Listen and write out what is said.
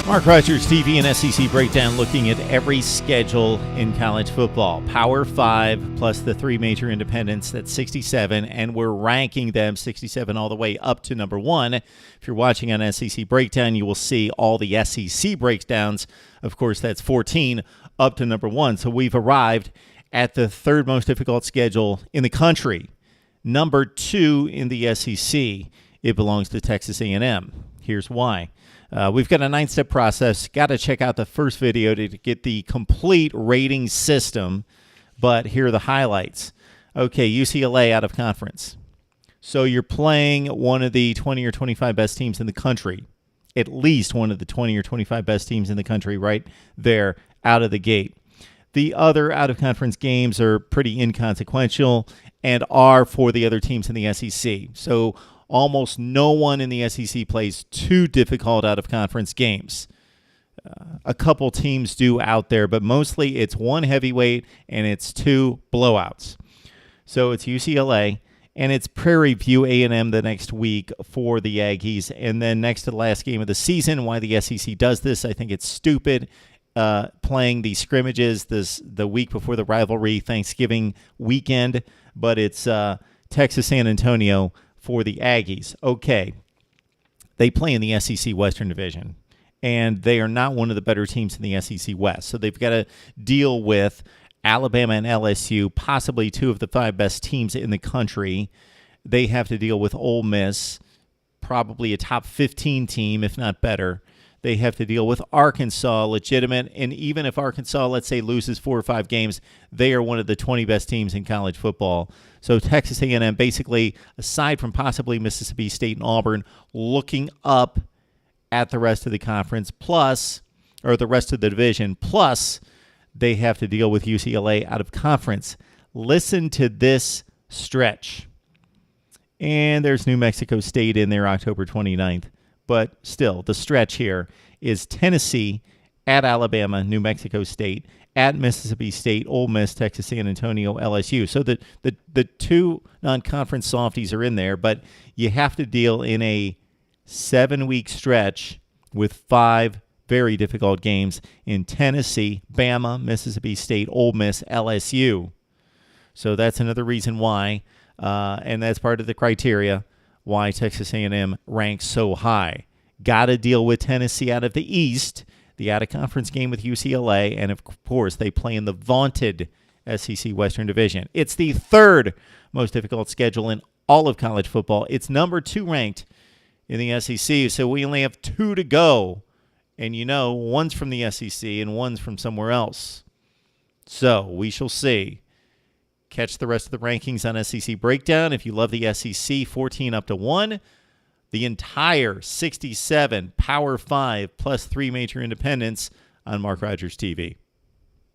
Mark Rogers TV and SEC Breakdown, looking at every schedule in college football. Power 5 plus the three major independents, that's 67, and we're ranking them 67 all the way up to number 1. If you're watching on SEC Breakdown, you will see all the SEC breakdowns. Of course, that's 14 up to number 1. So we've arrived at the third most difficult schedule in the country. Number 2 in the SEC. It belongs to Texas A&M. Here's why. We've got a 9-step process. Got to check out the first video to get the complete rating system, but here are the highlights. Okay, UCLA out of conference. So you're playing one of the 20 or 25 best teams in the country, at least one of the 20 or 25 best teams in the country right there out of the gate. The other out-of-conference games are pretty inconsequential and are for the other teams in the SEC. So almost no one in the SEC plays two difficult out-of-conference games. A couple teams do out there, but mostly it's one heavyweight and it's two blowouts. So it's UCLA, and it's Prairie View A&M the next week for the Aggies. And then next to the last game of the season, why the SEC does this, I think it's stupid, playing the scrimmages the week before the rivalry, Thanksgiving weekend, but it's Texas San Antonio for the Aggies. Okay, they play in the SEC Western Division, and they are not one of the better teams in the SEC West. So they've got to deal with Alabama and LSU, possibly two of the 5 best teams in the country. They have to deal with Ole Miss, probably a top 15 team, if not better. They have to deal with Arkansas, legitimate, and even if Arkansas, let's say, loses 4 or 5 games, they are one of the 20 best teams in college football. So Texas A&M, basically, aside from possibly Mississippi State and Auburn, looking up at the rest of the conference, plus, or the rest of the division, plus they have to deal with UCLA out of conference. Listen to this stretch. And there's New Mexico State in there October 29th. But still, the stretch here is Tennessee, at Alabama, New Mexico State, at Mississippi State, Ole Miss, Texas San Antonio, LSU. So the two non-conference softies are in there, but you have to deal in a 7-week stretch with 5 very difficult games in Tennessee, Bama, Mississippi State, Ole Miss, LSU. So that's another reason why, and that's part of the criteria, why Texas A&M ranks so high. Got to deal with Tennessee out of the East, the out-of-conference game with UCLA, and of course they play in the vaunted SEC Western Division. It's the third most difficult schedule in all of college football. It's number 2 ranked in the SEC, so we only have 2 to go. And you know, one's from the SEC and one's from somewhere else. So we shall see. Catch the rest of the rankings on SEC Breakdown. If you love the SEC, 14 up to 1. The entire 67 Power 5 plus 3 major independents on Mark Rogers TV.